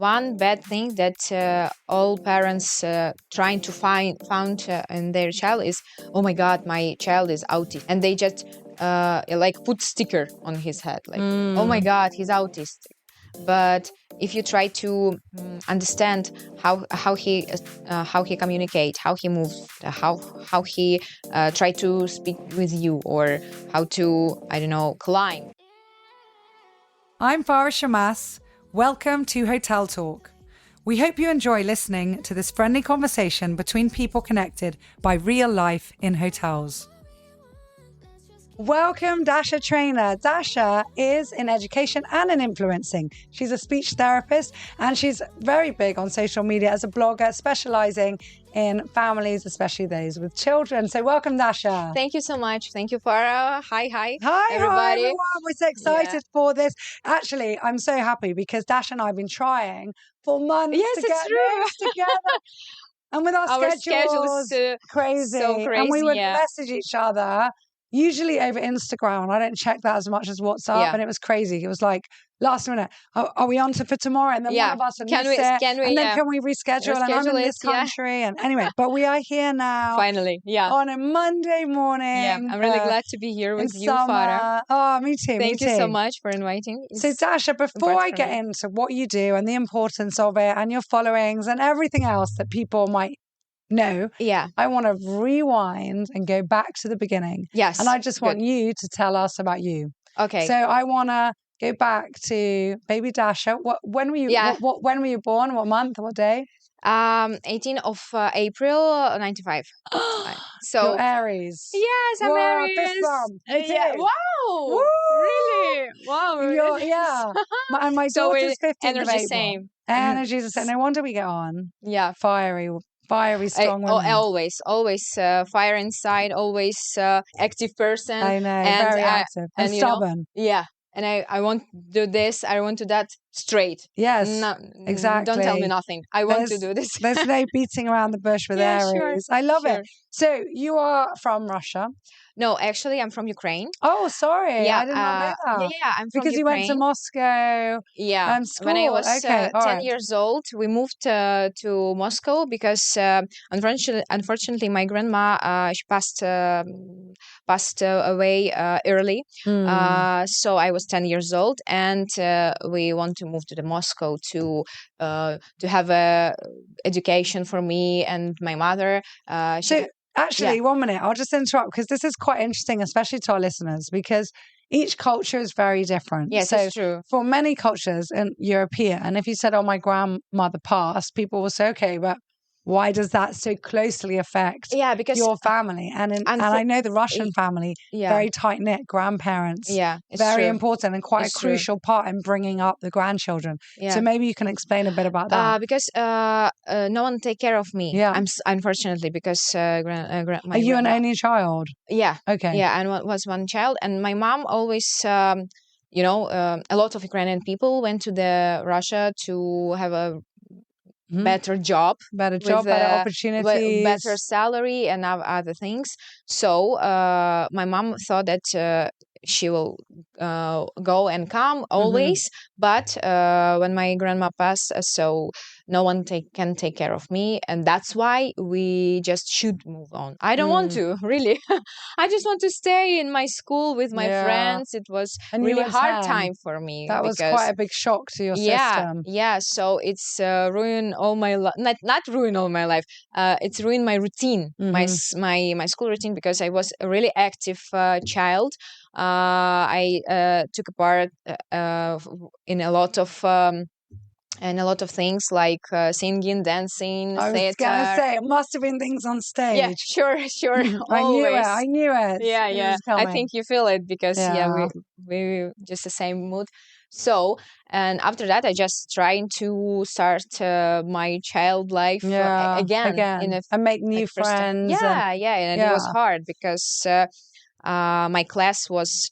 one bad thing that all parents trying to found in their child is, oh my God, my child is autistic, and they just like put sticker on his head, like, oh my God, he's autistic. But if you try to understand how he communicate, how he moves, how he try to speak with you, or how to, I don't know, climb. I'm Farah Shammas. Welcome to Hotel Talk. We hope you enjoy listening to this friendly conversation between people connected by real life in hotels. Welcome, Dasha Trener. Dasha is in education and in influencing. She's a speech therapist and she's very big on social media as a blogger, specializing in families, especially those with children. So welcome, Dasha. Thank you so much. Thank you, Farah. Hi, everybody. Hi, everyone. We're so excited for this. Actually, I'm so happy because Dasha and I have been trying for months to get this together. And with our schedules crazy. So crazy. And we would message each other, usually over Instagram. And I don't check that as much as WhatsApp. Yeah. And it was crazy. It was like, last minute, are we on for tomorrow? And then one of us would miss it. And then can we reschedule? And I'm in this country. And anyway, but we are here now. Finally, on a Monday morning. Yeah, I'm really glad to be here with you, Farah. Oh, me too. Thank you so much for inviting me. So, Dasha, before I get into what you do and the importance of it and your followings and everything else that people might know, I want to rewind and go back to the beginning. Yes. And I just want you to tell us about you. Okay. So I want to go back to baby Dasha. When were you? When were you born? What month? What day? 18th of April, 95. So you're Aries. Yes, I'm Aries. Yeah. Wow. Woo! Really? Wow. And my daughter's 15th of April. Same. Energy's the same. No wonder we get on. Yeah. Fiery, strong women. Always fire inside, always active person. I know, and very active and stubborn. Yeah. And I want to do this, I want to do that straight. Yes, exactly. Don't tell me nothing. I want to do this. There's no beating around the bush with Aries. Sure, I love it. So you are from Russia? No, actually, I'm from Ukraine. Oh, sorry. Yeah, I did not know that. Yeah, I'm from Because Ukraine. you went to Moscow. Yeah. School. When I was 10 years old, we moved to Moscow because unfortunately, my grandma she passed away early. So I was 10 years old, and we want to move to the Moscow to have a education for me and my mother. Actually, 1 minute, I'll just interrupt because this is quite interesting, especially to our listeners, because each culture is very different. Yes, it's true. For many cultures in European, and if you said, oh, my grandmother passed, people will say, okay, but why does that so closely affect because your family? And I know the Russian family, very tight-knit, grandparents, very important and quite a crucial part in bringing up the grandchildren. So maybe you can explain a bit about that. Because no one take care of me. Unfortunately, because are you an only child? Yeah. Okay. Yeah, and was one child. And my mom always... a lot of Ukrainian people went to the Russia to have a better job, better opportunities, better salary, and other things. So my mom thought that she will go and come always, but when my grandma passed, so no one can take care of me, and that's why we just should move on. I don't want to, really. I just want to stay in my school with my friends. It was really hard time for me. That was quite a big shock to your system. Yeah, so it's ruined all my life. Not ruined all my life. It's ruined my routine, my school routine, because I was a really active child. I took part in a lot of things like singing, dancing, theater. I was going to say, it must have been things on stage. Yeah, sure. I knew it. Yeah. I think you feel it because we just the same mood. So, and after that, I just trying to start my child life again. And make new friends. And it was hard because my class was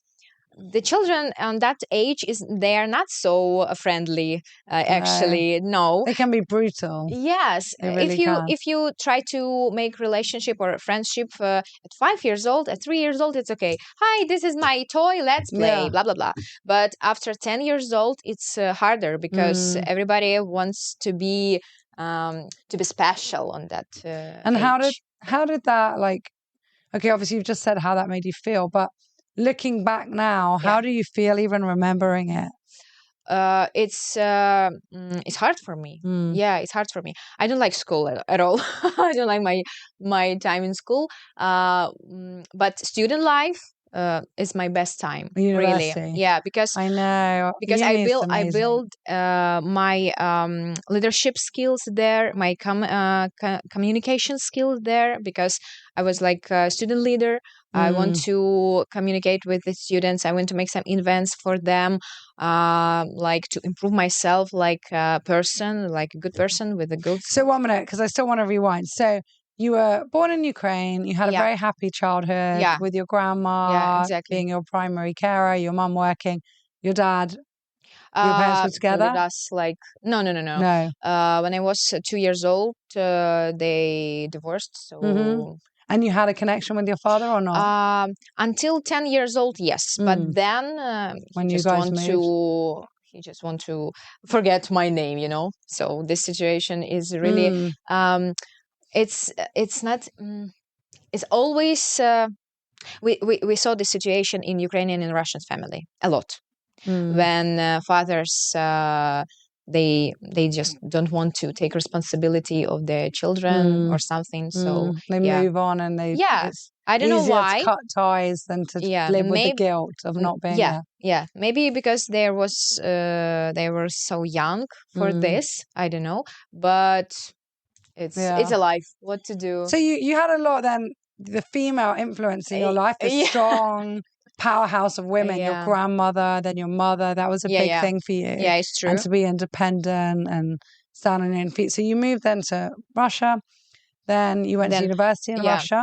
the children on that age they are not so friendly. Actually, no. They can be brutal. Yes, They really if you can. if you try to make relationship or a friendship at 5 years old, at 3 years old, it's okay. Hi, this is my toy. Let's play. Yeah. Blah blah blah. But after 10 years old, it's harder because everybody wants to be special on that And age. how did that, like, okay, obviously you've just said how that made you feel, but looking back now, how do you feel even remembering it? It's hard for me. Yeah, it's hard for me. I don't like school at all. I don't like my time in school. But student life is my best time, really. University. Yeah, because I know. I Uni is amazing. build my leadership skills there, my communication skills there, because I was like a student leader. I want to communicate with the students. I want to make some events for them, like to improve myself, like a person, like a good person with a good. So 1 minute, because I still want to rewind. So you were born in Ukraine. You had a Yeah. very happy childhood Yeah. with your grandma Yeah, exactly. being your primary carer, your mum working, your dad. Your parents were together? With us, like no. No. When I was 2 years old, they divorced. So And you had a connection with your father or not? until 10 years old, yes. But then When you guys moved? he just want to forget my name, you know. So this situation is really it's not it's always we saw this situation in Ukrainian and Russian family a lot. When fathers they just don't want to take responsibility of their children or something, so they move on and it's I don't know easier why to cut ties than to live with the guilt of not being there. Maybe because they were so young for this, I don't know, but it's a life, what to do. So you had a lot then, the female influence in your life, the strong powerhouse of women, your grandmother, then your mother, that was a big thing for you. Yeah, it's true. And to be independent and stand on your own feet. So you moved then to Russia, then you went to university in Russia,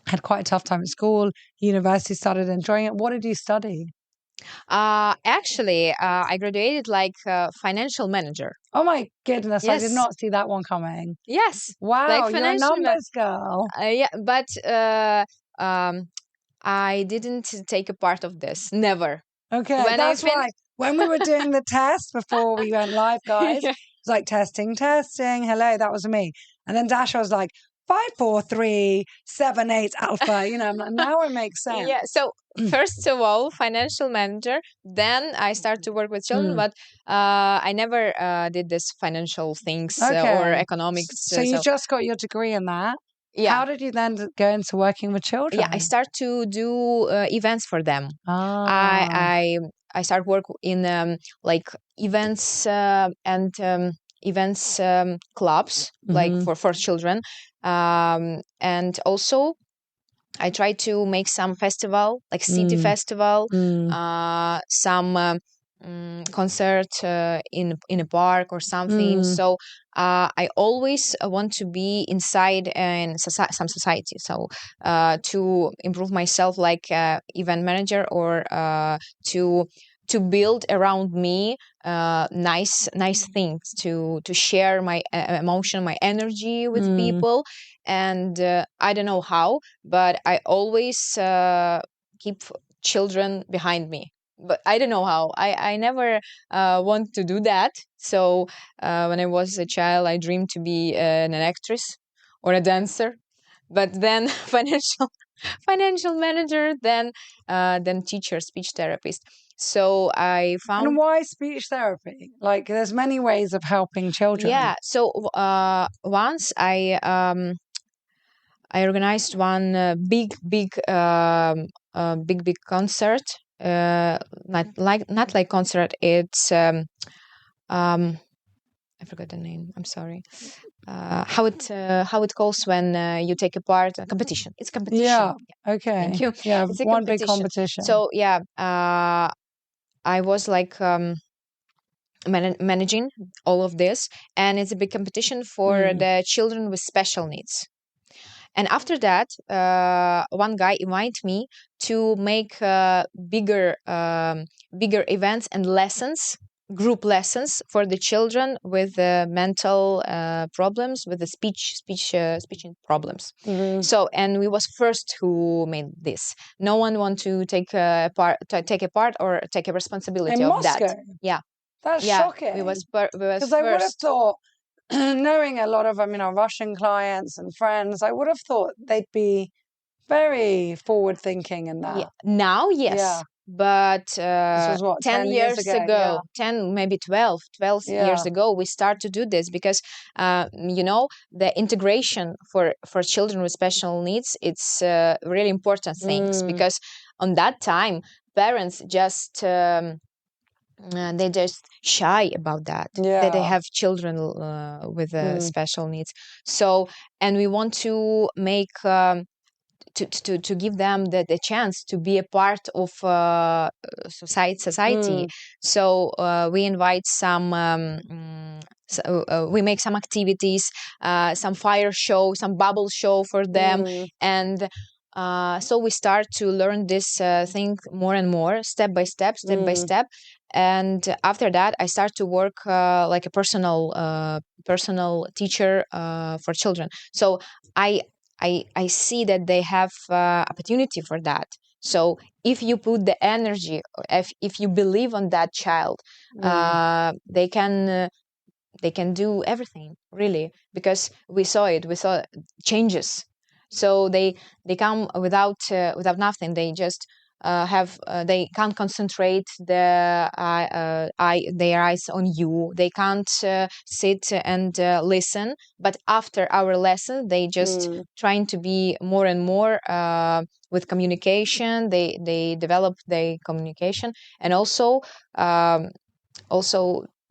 had quite a tough time at school, university, started enjoying it. What did you study? Actually, I graduated like financial manager. Oh my goodness, I did not see that one coming. Yes. Wow, like you're a numbers girl. Yeah, but I didn't take a part of this. Never. Okay, that's why when we were doing the test before we went live, guys, it's like testing. Hello, that was me. And then Dasha was like, 5, 4, 3, 7, 8 alpha. You know, now it makes sense. Yeah. So first of all, financial manager. Then I started to work with children, but I never did this financial things or economics. So you just got your degree in that. Yeah. How did you then go into working with children? Yeah, I start to do events for them. I start work in like events and events clubs, like for children, and also I try to make some festival, like city festival, some concert in a park or something. So I always want to be inside in some society. So to improve myself, like event manager, or to build around me nice things, to share my emotion, my energy with people. And I don't know how, but I always keep children behind me. But I don't know how. I never want to do that. So when I was a child, I dreamed to be an actress or a dancer. But then financial manager, then teacher, speech therapist. So I found. And why speech therapy? Like, there's many ways of helping children. Yeah. So once I organized one big concert. Not like concert. It's I forgot the name. I'm sorry. How it calls when you take a part a competition. It's competition. Yeah. Okay. Thank you. Yeah. It's a one big competition. So yeah, I was like managing all of this, and it's a big competition for the children with special needs. And after that, one guy invited me to make bigger events and lessons, group lessons for the children with mental problems, with the speech problems. So, and we was first who made this. No one want to take a part or take a responsibility In of Moscow? that. Yeah, That's yeah. shocking. We was Because I would have first. thought, knowing a lot of our Russian clients and friends, I would have thought they'd be very forward thinking in that. Yeah. Now, yes. Yeah. But This was what, 10 years years ago? ago, 10, maybe 12 years Yeah. ago, we start to do this because, the integration for children with special needs, it's really important things because on that time, parents just, they just shy about that Yeah. they have children with special needs. So, and we want to make to give them the chance to be a part of society. So we invite some we make some activities, some fire show, some bubble show for them, and so we start to learn this thing more and more, step by step, by step. And after that, I start to work like a personal teacher for children. So I see that they have opportunity for that. So if you put the energy, if you believe on that child, they can do everything, really, because we saw changes. So they come without nothing. They just they can't concentrate their eyes on you. They can't sit and listen. But after our lesson, they just trying to be more and more with communication. They develop their communication, and also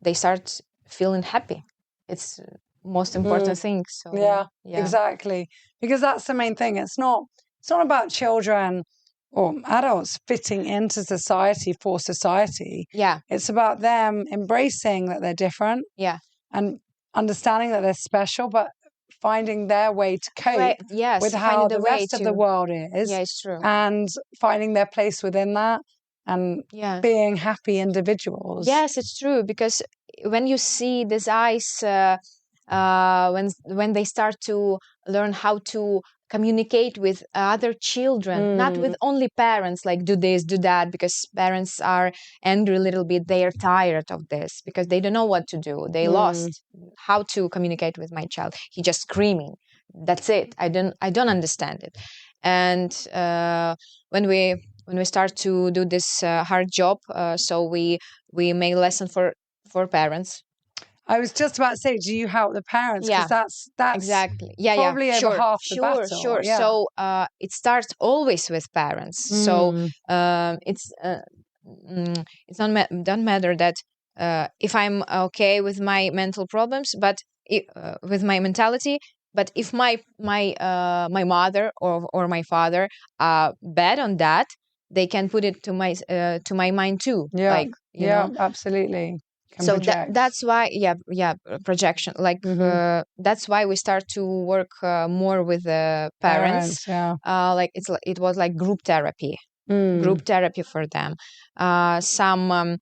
they start feeling happy. It's most important thing. So yeah, exactly. Because that's the main thing. It's not about children or adults fitting into society for society. Yeah. It's about them embracing that they're different. Yeah. And understanding that they're special, but finding their way to cope with how the rest of the world is. Yeah, it's true. And finding their place within that and being happy individuals. Yes, it's true. Because when you see these eyes, when they start to learn how to communicate with other children, not with only parents, like do this, do that, because parents are angry a little bit. They are tired of this because they don't know what to do. They lost how to communicate with my child. He just screaming. That's it. I don't understand it. And when we start to do this hard job, so we make lesson for parents. I was just about to say, do you help the parents? Yeah, that's exactly. Probably over half the battle. Sure. Yeah. So it starts always with parents. So it's don't matter that if I'm okay with my mental problems, but with my mentality. But if my mother or my father are bad on that, they can put it to my mind too. Yeah, like you know, absolutely. So that's why projection, like that's why we start to work more with the parents. Like it was like group therapy for them. Some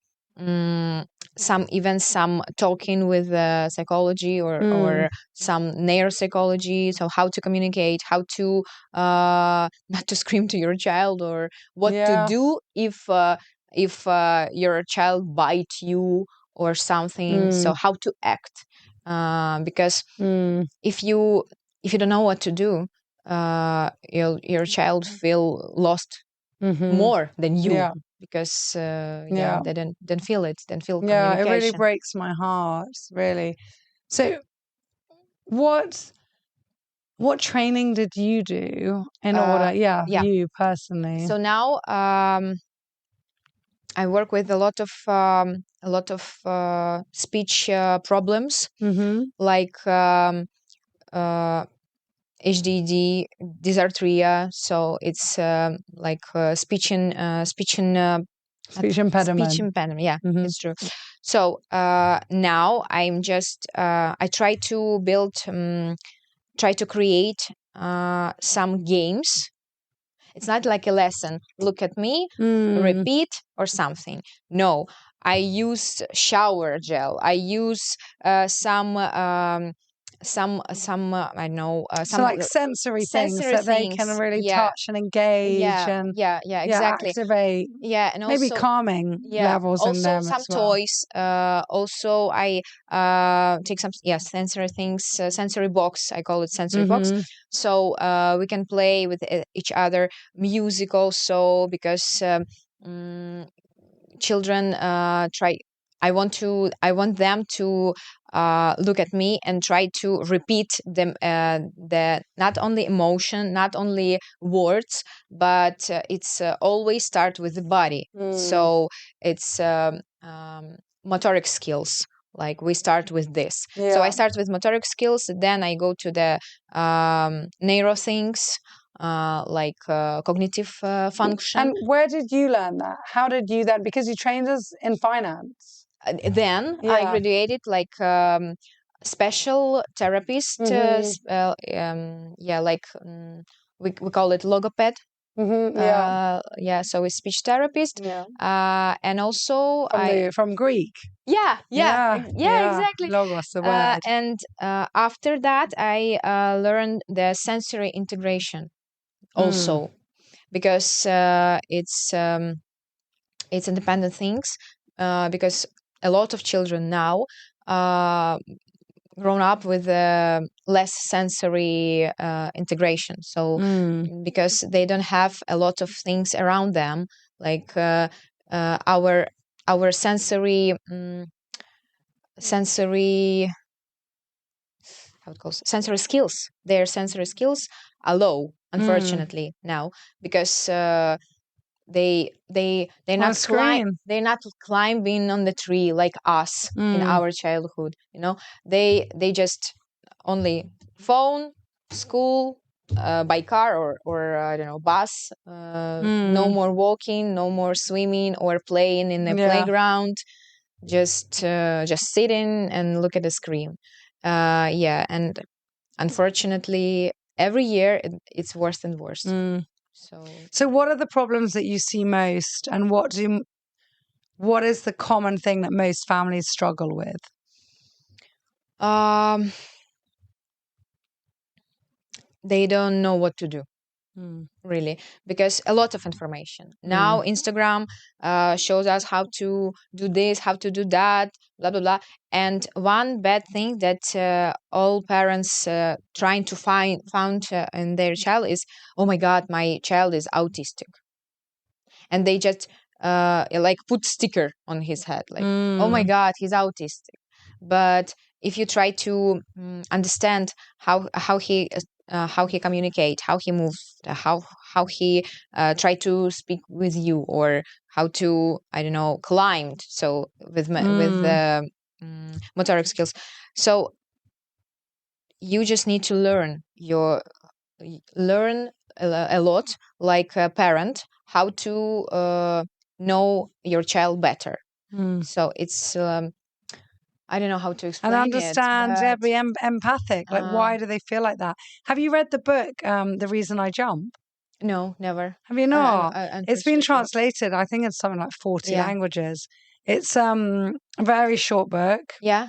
talking with psychology or some neuropsychology. So how to communicate, how to not to scream to your child, or what to do if your child bite you or something. So how to act, because if you don't know what to do, your child feel lost more than you, because they don't feel it, don't feel communication. It really breaks my heart, really. So what training did you do in order you personally? So now I work with a lot of speech problems, like HDD, dysarthria. So it's like speech impediment. Speech impediment. Yeah, it's true. So now I'm just I try to create some games. It's not like a lesson. Look at me, repeat or something. No, I use shower gel. I use some I know So some like sensory things sensory that they can things. really Yeah, touch and engage and exactly. activate, Yeah, and maybe also calming levels in also them some as well. toys. Also I take some sensory things, sensory box. I call it sensory box. Mm-hmm. So we can play with each other. Music also, because mm, children try. I want them to look at me and try to repeat them, the not only emotion, not only words, but it's always start with the body. So it's motoric skills. Like we start with this. So I Yeah. start with motoric skills, then I go to the neuro things, like cognitive function. And where did you learn that? How did you then? Because you trained us in finance. Then I Yeah. graduated like special therapist. Like we call it logoped. Yeah. So a speech therapist. Yeah. And also From Greek. yeah, Yeah. exactly. Logos, the word. And after that, I learned the sensory integration also, because it's independent things, because a lot of children now grown up with less sensory integration. So because they don't have a lot of things around them, like our sensory how it goes sensory skills. Their sensory skills are low, unfortunately, now, because they're On a not screen. they're not climbing on the tree like us in our childhood. They just only phone, school, by car, or I don't know, bus. No more walking, no more swimming or playing in a Yeah. playground. Just sitting and look at the screen. And unfortunately, every year it's worse and worse. So what are the problems that you see most, and what is the common thing that most families struggle with? They don't know what to do, really, because a lot of information now. Instagram shows us how to do this, how to do that, blah blah blah. And one bad thing that all parents trying to found in their child is, oh my god, my child is autistic, and they just like put sticker on his head, like, oh my god, he's autistic. But if you try to understand how he communicate, how he moves, how he try to speak with you, or how to, I don't know, climbed, so with motoric skills. So you just need to learn a lot, like a parent, how to know your child better. So it's I don't know how to And explain it, understand, but be empathic. Like, why do they feel like that? Have you read the book, The Reason I Jump? no, never. Have you not? It's been Unfortunately. translated, I think, in something like 40 Yeah. languages. It's a very short book. Yeah.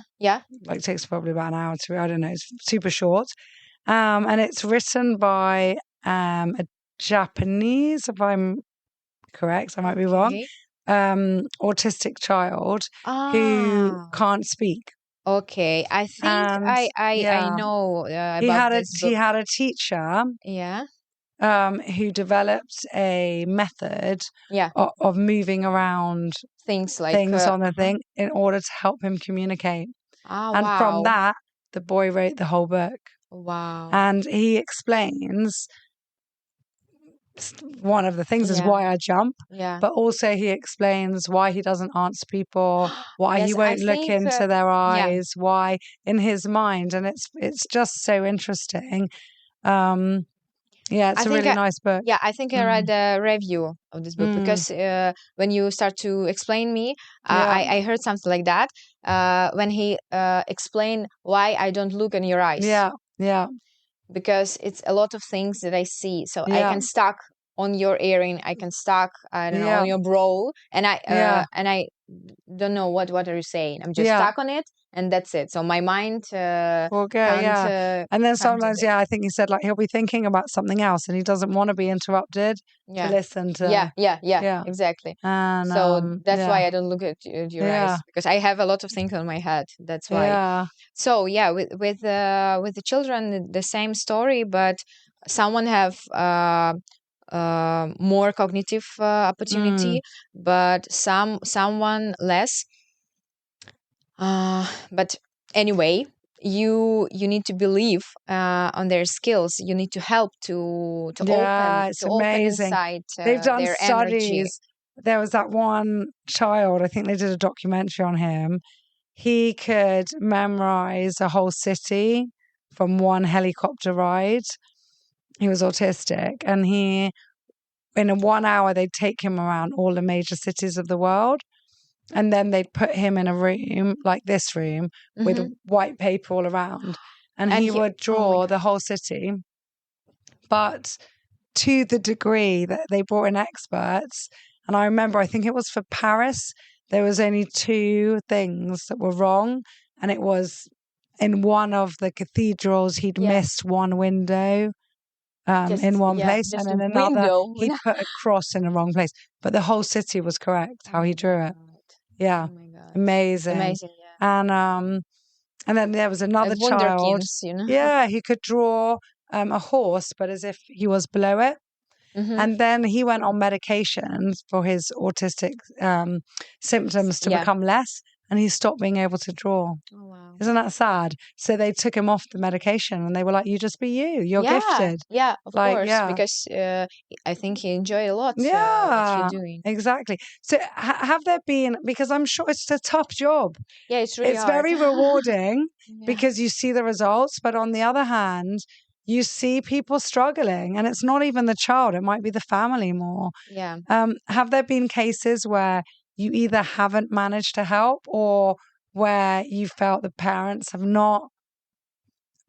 Like, takes probably about an hour to read. I don't know. It's super short. And it's written by a Japanese, if I'm correct, I might be wrong, Okay. autistic child who Ah. can't speak. Okay. I think And I yeah, know about this he book. had a teacher Yeah. who developed a method Yeah. of moving around Things like things on the thing in order to help him communicate. And from wow. that, the boy wrote the whole book. Wow. And he explains one of the things is Yeah. why I jump, Yeah. but also he explains why he doesn't answer people, why he Yes, I won't look think into their yeah. eyes, why in his mind, and it's just so interesting. Yeah, I it's a think really nice book. I think I read a review of this book, because when you start to explain me, Yeah. I heard something like that when he explained why I don't look in your eyes. Yeah, yeah. because it's a lot of things that I see. So I can stuck on your earring, I can stuck, I don't know, on your brow, and I don't know what are you saying. I'm just stuck on it, and that's it. So my mind can't. And then sometimes, I think he said like he'll be thinking about something else, and he doesn't want to be interrupted to listen to. Exactly. And so that's why I don't look at your eyes, because I have a lot of things on my head. That's why. So with the children, the same story, but someone have more cognitive opportunity, but someone less. But anyway, you need to believe on their skills. You need to help to open inside They've done their studies. energy. There was that one child, I think they did a documentary on him. He could memorize a whole city from one helicopter ride. He was autistic, and in a 1 hour, they'd take him around all the major cities of the world. And then they'd put him in a room like this room with white paper all around. And he would draw the whole city. But to the degree that they brought in experts, and I remember, I think it was for Paris, there was only 2 things that were wrong. And it was in one of the cathedrals, he'd missed one window. In one place, and in another he put a cross in the wrong place, but the whole city was correct how he drew it. Oh my God. Amazing. And then there was another child, he could draw a horse, but as if he was below it. And then he went on medications for his autistic symptoms to become less, and he stopped being able to draw. Oh, wow. Isn't that sad? So they took him off the medication, and they were like, you just be you. You're gifted. Yeah, of course. Because I think he enjoyed a lot what you're doing. Exactly. So have there been, because I'm sure it's a tough job. Yeah, it's really hard. Very rewarding because you see the results. But on the other hand, you see people struggling, and it's not even the child. It might be the family more. Yeah. Have there been cases where you either haven't managed to help, or where you felt the parents have not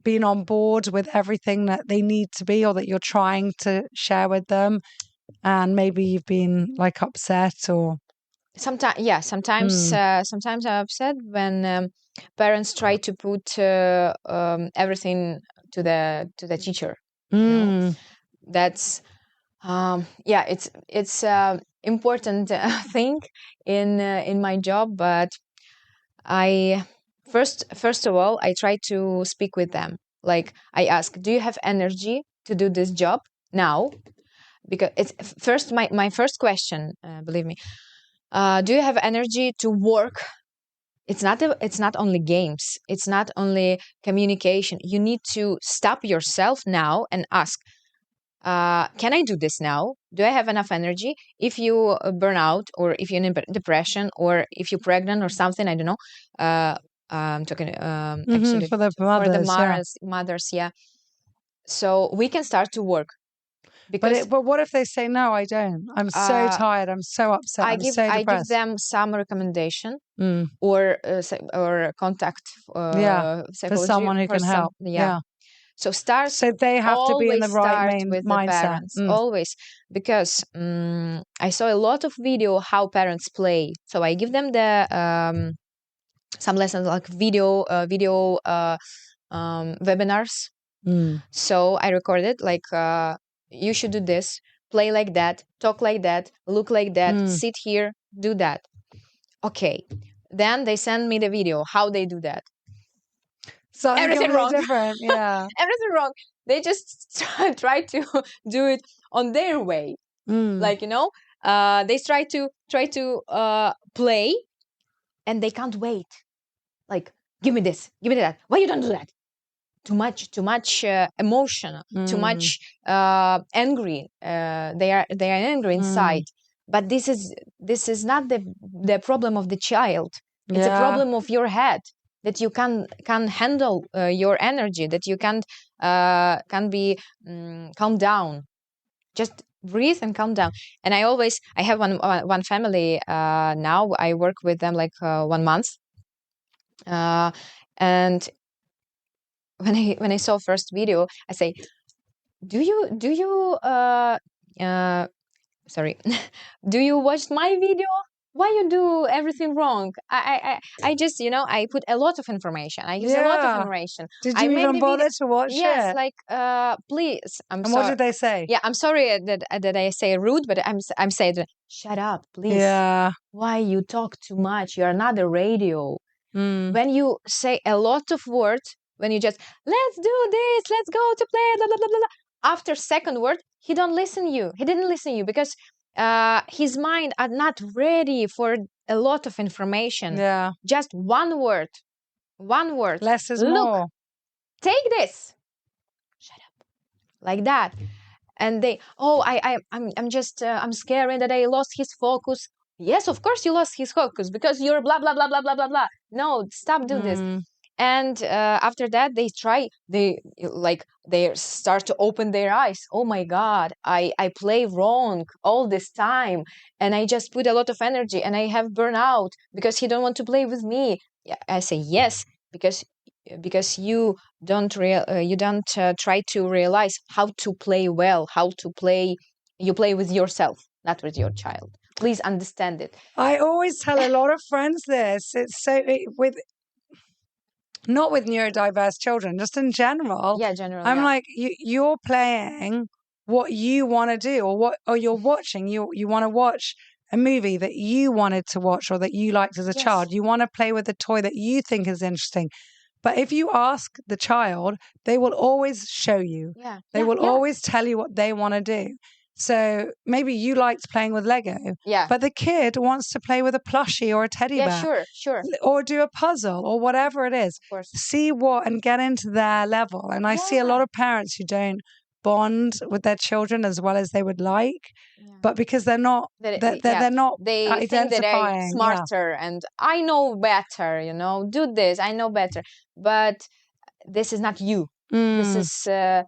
been on board with everything that they need to be, or that you're trying to share with them, and maybe you've been like upset? Or sometimes I'm upset when parents try to put everything to the teacher. That's it's important thing in my job, but I first of all, I try to speak with them. Like, I ask, do you have energy to do this job now? Because it's first my first question, believe me. Do you have energy to work? It's not only games. It's not only communication. You need to stop yourself now and ask, can I do this now? Do I have enough energy? If you burn out, or if you're in depression, or if you're pregnant or something, I don't know. I'm talking actually for the mothers. Yeah. So we can start to work. Because but what if they say, no, I don't. I'm so tired. I'm so upset. I give them some recommendation, or contact for someone who can help. So they have to be in the right with mindset. The parents, always, because I saw a lot of video how parents play. So I give them the some lessons, like video webinars. So I recorded, like, you should do this, play like that, talk like that, look like that, sit here, do that. Okay. Then they send me the video how they do that. So everything wrong. Different. Yeah. Everything wrong. They just try to do it on their way. Like, they try to play, and they can't wait. Like, give me this, give me that. Why you don't do that? Too much emotion, too much angry. They are angry inside. But this is not the problem of the child. It's a problem of your head, that you can handle your energy, that you can be calm down. Just breathe and calm down. And I have one family now. I work with them like 1 month, and when I saw first video, I say, do you sorry, do you watch my video? Why you do everything wrong? I just, I put a lot of information. I use a lot of Yeah. information. Did I you make even the video. bother to watch Yes, it? like please. I'm And what sorry. did they say? Yeah, I'm sorry that I say rude, but I'm saying, shut up, please. Yeah. Why you talk too much? You're not a radio. Mm. When you say a lot of words, when you just let's do this, let's go to play, blah blah blah blah. After second word, he don't listen you. He didn't listen you because his mind are not ready for a lot of information. Yeah. Just one word, one word. Less is Look, more. take this. Shut up, like that. And they, oh, I'm just I'm scared that I lost his focus. Yes, of course you lost his focus because you're blah blah blah blah blah blah blah. No, stop do this. And after that they start to open their eyes. Oh my god, I play wrong all this time, and I just put a lot of energy and I have burnout because he don't want to play with me. Yeah, I say yes, because you don't try to realize how to play well, how to play. You play with yourself, not with your child. Please understand it. I always tell a lot of friends this. It's so with not with neurodiverse children, just in general. Yeah, generally. I'm Yeah. like, you're playing what you want to do, or you're watching. You want to watch a movie that you wanted to watch or that you liked as a Yes. child. You want to play with a toy that you think is interesting. But if you ask the child, they will always show you. Yeah. They Yeah, will yeah. always tell you what they want to do. So maybe you liked playing with Lego, Yeah. but the kid wants to play with a plushie or a teddy Yeah, bear, sure. or do a puzzle or whatever it is. Of course. See what and get into their level. And I see a Yeah. lot of parents who don't bond with their children as well as they would like, Yeah. but because they're not That, they're not they think that I'm identifying. Yeah. smarter and I know better, do this, I know better. But this is not you. This is Well,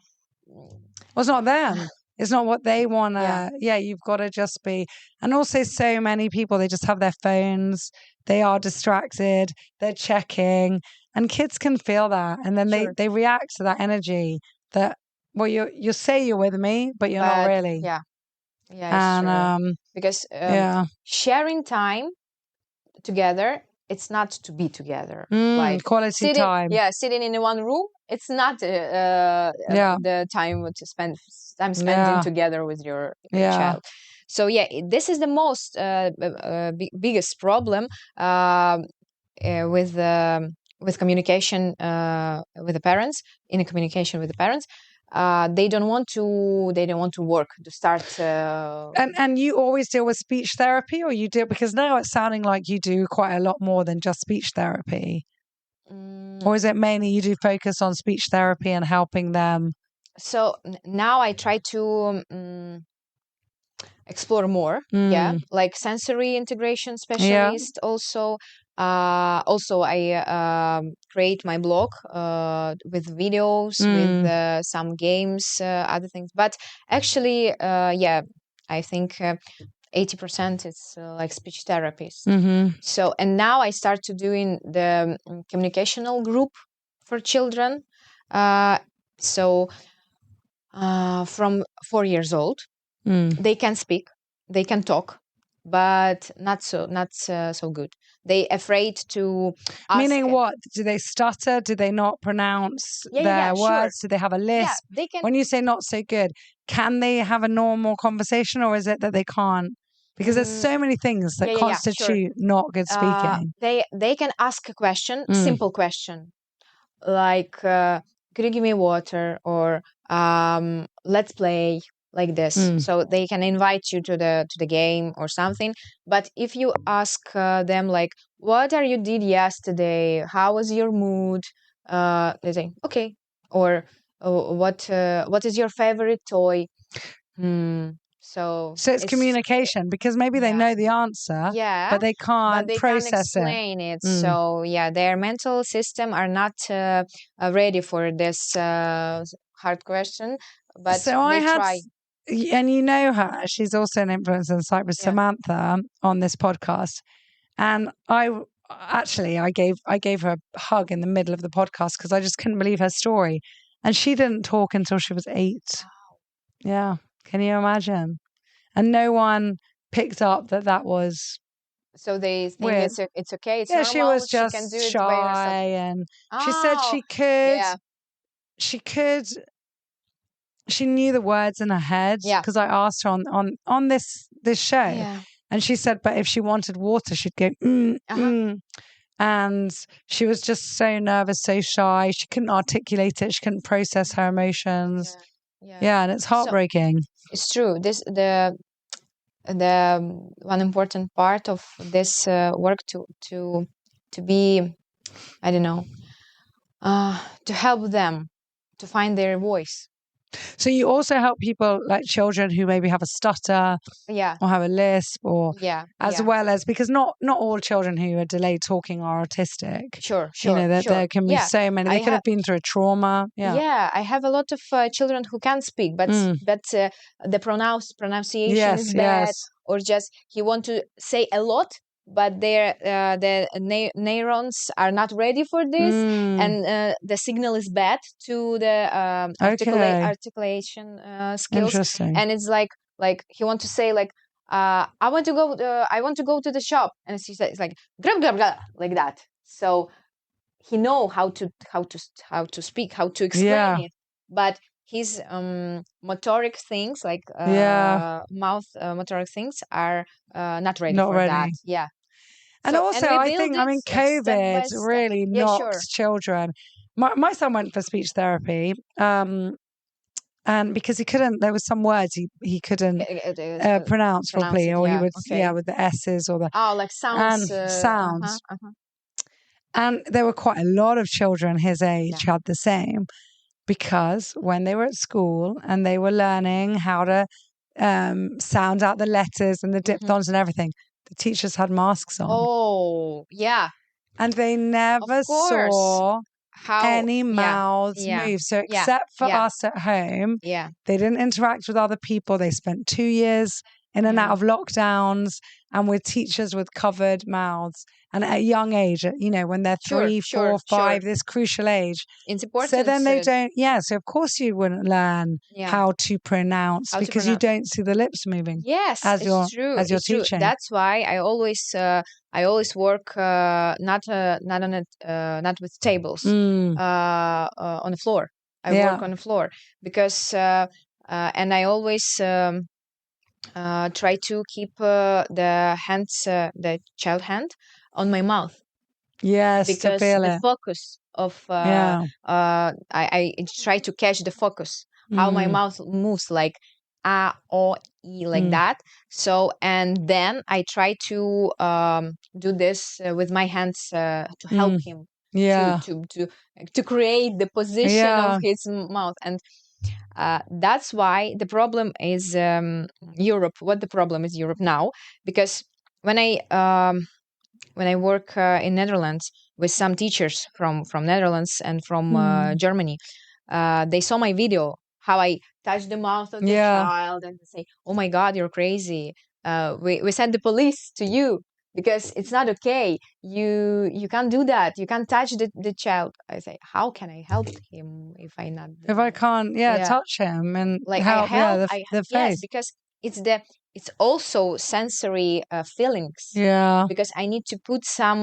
it's not them. It's not what they want to. Yeah. You've got to just be. And also, so many people, they just have their phones. They are distracted. They're checking. And kids can feel that. And then Sure. they react to that energy that, well, you say you're with me, but you're not really. Yeah. Yeah, And sure. Because yeah. sharing time together, it's not to be together. Like quality sitting, time. Yeah, sitting in one room, it's not the time to spend. I'm spending together with your child. So yeah, this is the most biggest problem with communication with the parents. In a communication with the parents, they don't want to work to start. And you always deal with speech therapy, or you do, because now it's sounding like you do quite a lot more than just speech therapy. Or is it mainly you do focus on speech therapy and helping them? So now I try to explore more. Yeah, like sensory integration specialist. Also, I create my blog with videos, with some games, other things. But actually, I think 80% is like speech therapists. So, and now I start to doing the communicational group for children. So from 4 years old, they can speak, they can talk, but not so good. They afraid to ask. Meaning what? Do they stutter? Do they not pronounce their words? Sure. Do they have a lisp? Yeah, they can. When you say not so good, can they have a normal conversation, or is it that they can't? Because there's so many things that constitute not good speaking. They can ask a question, simple question, like could you give me water, or let's play, like this. So they can invite you to the game or something. But if you ask them like, what are you did yesterday, how was your mood, they say okay. Or what is your favorite toy? So it's communication, because maybe they know the answer, but they can't process explain it. So yeah, their mental system are not ready for this hard question. But so they try. And you know her, she's also an influencer in Cyprus, Samantha, on this podcast. And actually, I gave her a hug in the middle of the podcast because I just couldn't believe her story, and she didn't talk until she was 8. Yeah, can you imagine? And no one picked up that was So they think weird. it's okay, it's Yeah, she normal, was she can just do it by herself. shy, and she said Oh, yeah, she could, she knew the words in her head yeah, because I asked her on this show, yeah. and she said, but if she wanted water, she'd go Uh-huh. and she was just so nervous, so shy. She couldn't articulate it. She couldn't process her emotions. Yeah, yeah. Yeah, and it's So heartbreaking. it's true. This the one important part of this work to be, I don't know, to help them to find their voice. So you also help people like children who maybe have a stutter Yeah, or have a lisp, or yeah, as yeah. well as, because not all children who are delayed talking are autistic. Sure, You know, sure, that sure. there can be Yeah, so many. I They could have. have been through a trauma. Yeah. Yeah, I have a lot of children who can't speak, but Mm. the pronunciation is Yes, bad, yes. or just he want to say a lot, but their neurons are not ready for this, Mm. and the signal is bad to the Okay. articulation skills, Interesting. and it's like he want to say like I want to go to the shop, and she says like grab grab grab like that. So he know how to speak, how to explain Yeah. it, but his motoric things like Yeah. mouth motoric things are not ready Not for that. ready. Yeah. And So also, and we I build think, I it mean, step COVID by step. really Yeah, sure. knocks children. My son went for speech therapy, and because he couldn't, there was some words he couldn't It is, pronounce pronounce properly, it. or he Yeah. would, yeah, Okay. with the S's or the Oh, like and sounds. sounds. And there were quite a lot of children his age Yeah. had the same, because when they were at school and they were learning how to sound out the letters and the Hmm. diphthongs and everything, the teachers had masks on, Oh, yeah. and they Of never course. saw How? any Yeah. mouths Yeah. move. So, Yeah. except for Yeah. us at home, Yeah. they didn't interact with other people. They spent 2 years in and out Yeah. of lockdowns and with teachers with covered mouths. And at a young age, you know, when they're Sure. 3, Sure. 4, Sure. 5, this crucial age. It's So important. then they don't, yeah. So, of course, you wouldn't learn Yeah. how to pronounce How to because you pronounce? don't see the lips moving Yes, as it's you're true. as you're It's true. teaching. That's why I always work not on it not with tables Mm, on the floor. I work yeah. on the floor because and I always try to keep the child hand on my mouth, Yes, to because feel the it. focus of Yeah. I try to catch the focus how my Mm, mouth moves, like o e, like mm, that. So and then I try to do this with my hands to help mm. him to Yeah. to to to create the position of Yeah. his mouth. And that's why the problem is Europe. What the problem is Europe now, because when I when I work in Netherlands with some teachers from Netherlands and from Mm, Germany, they saw my video how I touch the mouth of the yeah. child and say, "Oh my God, you're crazy! We send the police to you because it's not okay. You can't do that. You can't touch the child." I say, "How can I help him if I not?" If I can't, yeah, Yeah, touch him and like I help, yeah, help. the Yes, face. because it's also sensory feelings, Yeah. because I need to put some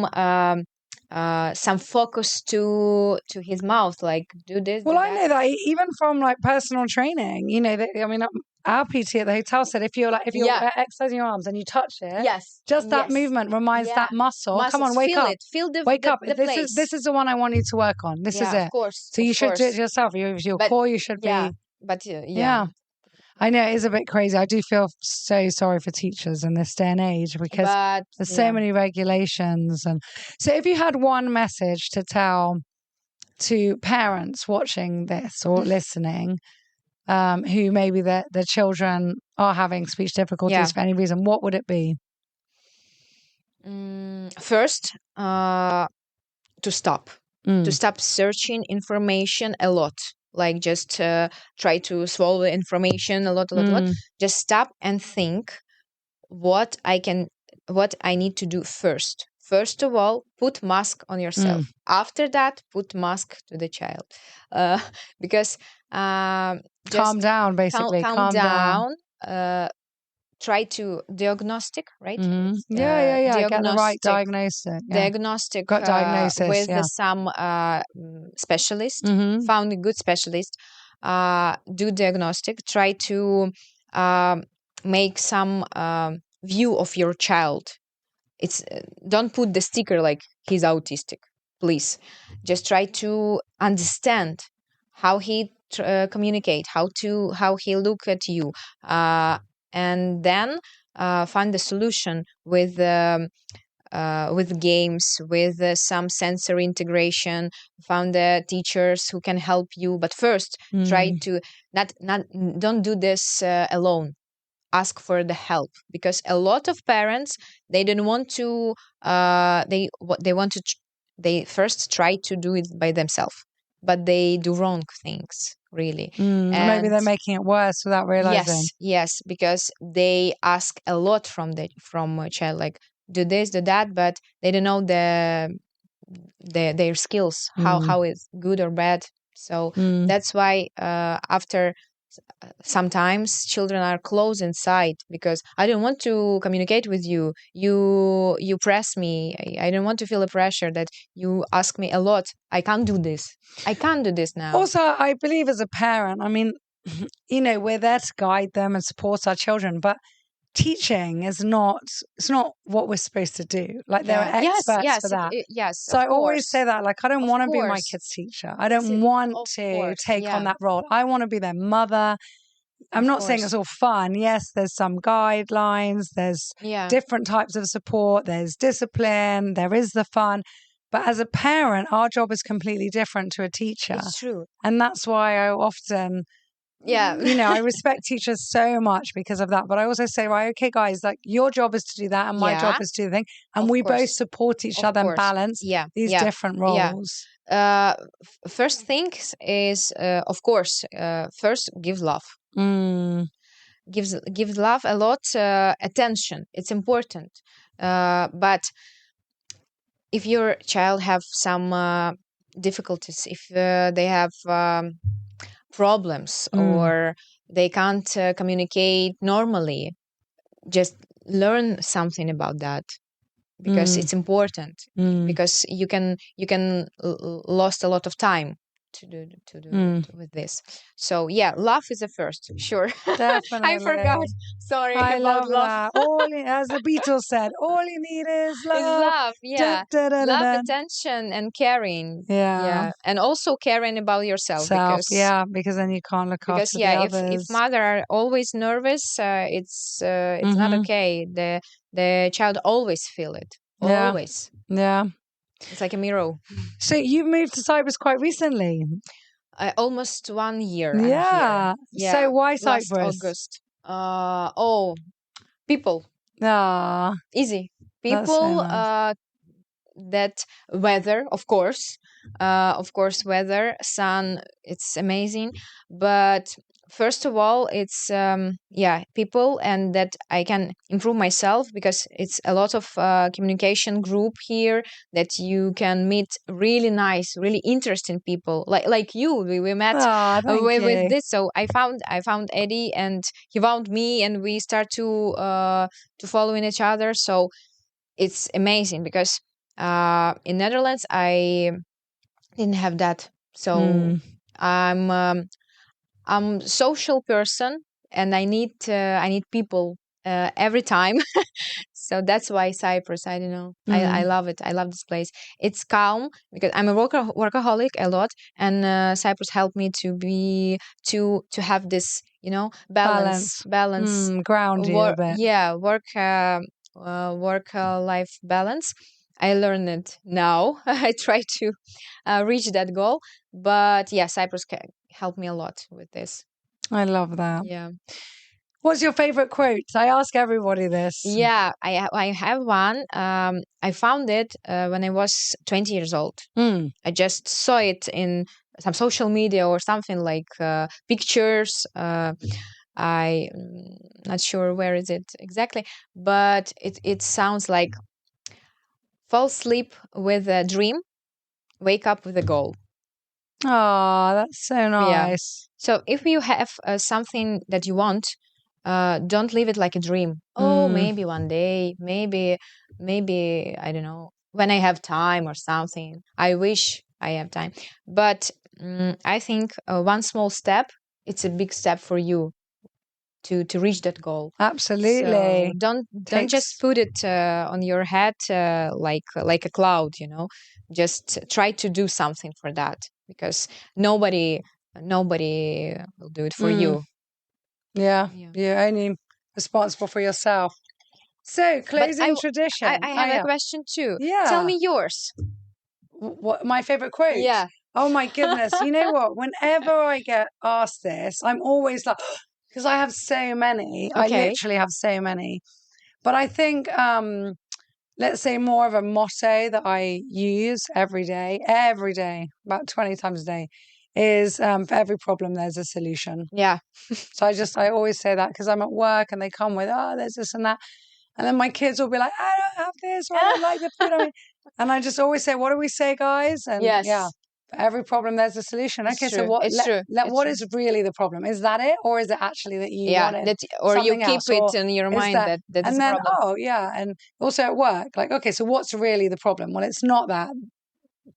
focus to his mouth, like do this, Well, do I that. know that even from like personal training, you know, I mean, our PT at the hotel said if you're Yeah. exercising your arms and you touch it, Yes. just that Yes. movement reminds Yeah. that muscle. Come on, Muscles. wake Feel up, it. Feel wake up. the This place. is the one I want you to work on. This is Yeah. Of it. course. So Of you should do it course. yourself. Your But core, you should yeah. be, But yeah. yeah. I know it is a bit crazy. I do feel so sorry for teachers in this day and age because But there's so yeah. many regulations. And so, if you had one message to tell to parents watching this or listening, who maybe their children are having speech Yeah. difficulties for any reason, what would it be? First, to stop. To Mm, stop searching information a lot. Like just try to swallow the information a lot, a lot, a lot. mm, Just stop and think what I need to do first. First of all, put mask on yourself. After that, put mask to the child, uh, because Calm just down, basically. calm Calm down. down. Try to diagnostic, right? Yeah. Get the right diagnosis. Yeah. Diagnostic Got diagnosis. with Yeah. some specialist, Mm-hmm. found a good specialist, do diagnostic, try to um make some view of your child. It's don't put the sticker like he's autistic, please. Just try to understand how he communicate, how he look at you, and then find the solution with games, with some sensory integration. Found the teachers who can help you, but first try to not don't do this alone. Ask for the help, because a lot of parents, they don't want to they want to they first try to do it by themselves, but they do wrong things, really. Maybe And they're making it worse without realizing. yes, because they ask a lot from a child, like do this, do that, but they don't know their skills, how it's good or bad. So that's why after sometimes children are closed inside, because I don't want to communicate with you. You press me. I don't want to feel the pressure that you ask me a lot. I can't do this. I can't do this now. Also, I believe as a parent, I mean, we're there to guide them and support our children, but teaching is not, it's not what we're supposed to do. Like there are experts for that. Yes, So of I always say course. that, like, I don't Of want to be my course. kid's teacher. I don't want Of to course, take on yeah. that role. I want to be their mother. I'm Of not saying course. it's all fun. Yes, there's some guidelines, there's Yeah. different types of support, there's discipline, there is the fun. But as a parent, our job is completely different to a teacher. It's true. And that's why I often, Yeah. I respect teachers so much because of that. But I also say, right, okay, guys, like your job is to do that and my job Yeah. is to do the thing. And Of we both course. support each Of other and course. balance Yeah. these Yeah. different Yeah. roles. First thing is, of course, first give love. Give love a lot, attention. It's important. But if your child have some difficulties, if they have problems, or they can't communicate normally, just learn something about that, because it's important, because you can lost a lot of time to do with this. So yeah, love is the first, sure. Definitely. I forgot, sorry, I about love love. that. As the Beatles said, all you need is Is love. love, yeah. Love, attention, and caring. Yeah. And also caring about yourself, Self, yeah, because then you can't look after the yeah, if others. mother are always nervous, it's not okay. The child always feel it, Yeah. always. Yeah. It's like a mirror. So you've moved to Cyprus quite recently. Almost 1 year I'm Yeah. here. So why Last Cyprus? August. People, Ah, easy. that's so People, nice. that weather, of course, weather, sun, it's amazing. But first of all, it's people, and that I can improve myself, because it's a lot of communication group here, that you can meet really nice, really interesting people, like you. We met Ah, thank with you. this. So I found Eddie, and he found me, and we start to following each other. So it's amazing, because in Netherlands I didn't have that. So I'm social person, and I need people every time. So that's why Cyprus. I don't know. I love it. I love this place. It's calm, because I'm a workaholic a lot, and Cyprus helped me to have this, balance. Ground you a bit. Work life balance. I learned it now. I try to reach that goal, but yeah, Cyprus helped me a lot with this. I love that. Yeah. What's your favorite quote? I ask everybody this. Yeah, I have one. I found it when I was 20 years old. I just saw it in some social media or something, like pictures. I not sure where is it exactly, but it sounds like fall asleep with a dream, wake up with a goal. Oh, that's so nice. So if you have something that you want, don't leave it like a dream. Oh, maybe one day, maybe, I don't know, when I have time or something. I wish I have time. But I think one small step, it's a big step for you to reach that goal. Absolutely. So don't just put it on your head like a cloud, you know. Just try to do something for that, because nobody will do it for you. Yeah, you're only responsible for yourself. So, closing tradition. I have a question too. Yeah. Tell me yours. What my favorite quote? Yeah. Oh my goodness. You know what? Whenever I get asked this, I'm always like, because I have so many. I literally have so many. But I think, let's say more of a motto that I use every day, about 20 times a day, is for every problem, there's a solution. Yeah. So I always say that because I'm at work and they come with, there's this and that. And then my kids will be like, I don't have this, or I don't like the food. And I just always say, what do we say, guys? And yeah, for every problem, there's a solution. It's okay, true. so what? It's true. What is really the problem? Is that it, or is it actually that you wanted or you something keep else, it in your mind that is and a then problem. and also at work, like, okay, so what's really the problem? Well, it's not that.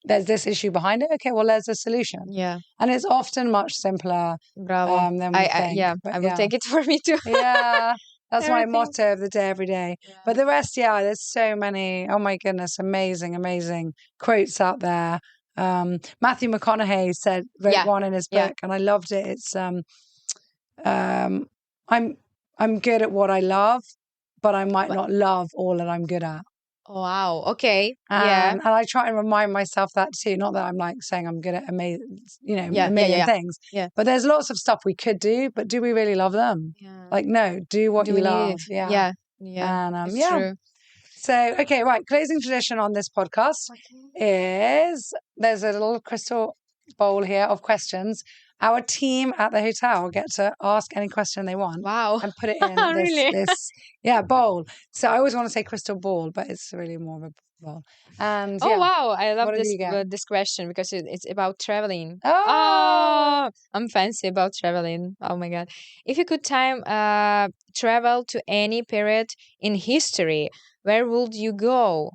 There's this issue behind it. Okay, well, there's a solution. Yeah, and it's often much simpler bravo. than we think. But I will take it for me too. Yeah. That's my Everything. motto of the day every day. Yeah. But the rest, there's so many. Oh my goodness, amazing quotes out there. Matthew McConaughey wrote one in his book, and I loved it. It's I'm good at what I love, but I might not love all that I'm good at. Oh, wow. Okay. And I try and remind myself that too. Not that I'm like saying I'm good at a million things. Yeah. But there's lots of stuff we could do, but do we really love them? Yeah. Like, no, do what you love. Yeah. And it's true. So, okay, right. Closing tradition on this podcast is there's a little crystal bowl here of questions. Our team at the hotel get to ask any question they want. Wow. And put it in this bowl. So I always want to say crystal ball, but it's really more of a bowl. And wow, I love this question because it's about traveling. I'm fancy about traveling. Oh my god. If you could time travel to any period in history, where would you go?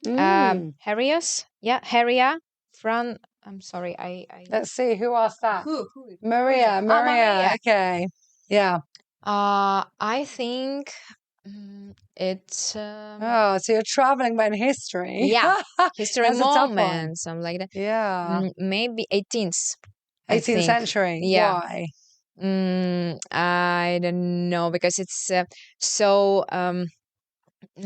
Harius? Yeah, Haria from I'm sorry, I Let's see, who asked that? Who? Maria. Maria. Okay. Yeah. I think it's so you're traveling by in history. Yeah. History moments, something like that. Yeah. Maybe 18th century. Yeah. Why? I don't know, because it's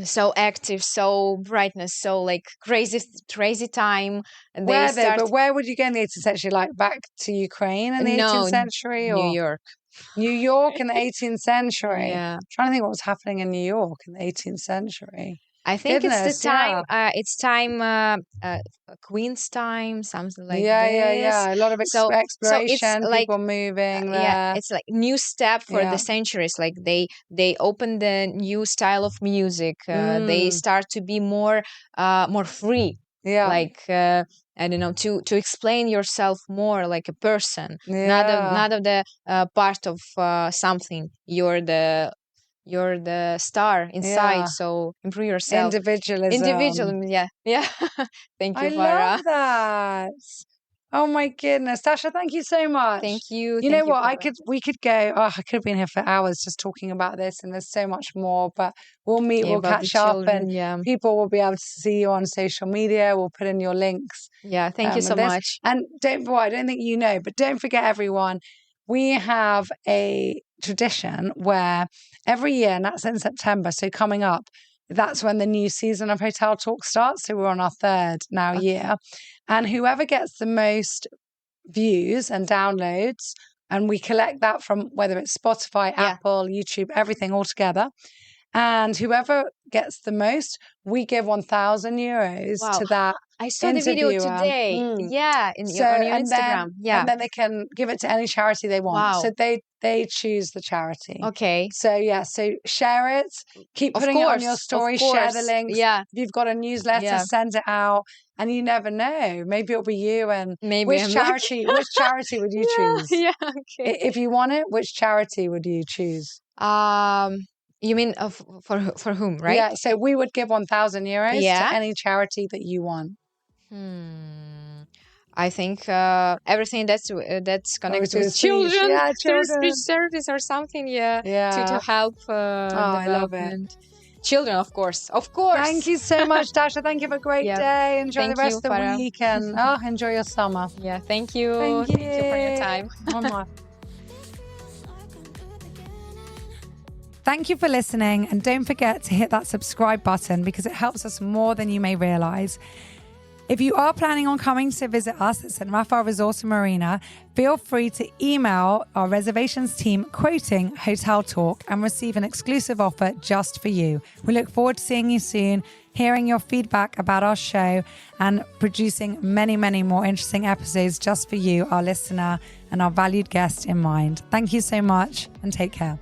so active, so brightness, so like crazy time. And but where would you go in the 18th century? Like back to Ukraine in the 18th century? New York. New York in the 18th century. Yeah. I'm trying to think what was happening in New York in the 18th century. I think it's the time. It's time. Queen's time, something like this. Yeah. A lot of exploration. So it's like people moving there. Yeah, it's like new step for the centuries. Like they open the new style of music. They start to be more free. Yeah. Like I don't know, to explain yourself more like a person. Yeah. Not of the part of something. You're the star inside, so improve yourself. Individualism, yeah. Thank you, Farah. I love that. Oh my goodness, Dasha, thank you so much. Thank you. You know what? We could go. I could have been here for hours just talking about this, and there's so much more. But we'll meet, we'll catch up, and people will be able to see you on social media. We'll put in your links. Yeah, thank you so much. And I don't think you know, but don't forget, everyone. We have a tradition where every year, and that's in September, so coming up, that's when the new season of Hotel Talk starts. So we're on our third year. And whoever gets the most views and downloads, and we collect that from whether it's Spotify, Apple, YouTube, everything all together. And whoever gets the most, we give €1,000 to that I saw the video interviewer. today. Yeah, on your Instagram. And then they can give it to any charity they want. Wow. So they choose the charity. Okay. So so share it. Keep putting it on your story. Share the links. Yeah. If you've got a newsletter, send it out. And you never know. Maybe it'll be you. And which charity would you choose? Yeah. Okay. If you want it, which charity would you choose? You mean for whom, right? Yeah. So we would give 1,000 euros to any charity that you want. I think everything that's connected with children, speech service or something, to help development. I love it. Children, of course. Thank you so much, Dasha. Thank you for a great day. Enjoy the rest of the Farah. week and enjoy your summer. Yeah, thank you. Thank you for your time. Thank you for listening, and don't forget to hit that subscribe button because it helps us more than you may realize. If you are planning on coming to visit us at St. Raphael Resort and Marina, feel free to email our reservations team quoting Hotel Talk and receive an exclusive offer just for you. We look forward to seeing you soon, hearing your feedback about our show, and producing many, many more interesting episodes just for you, our listener, and our valued guest in mind. Thank you so much, and take care.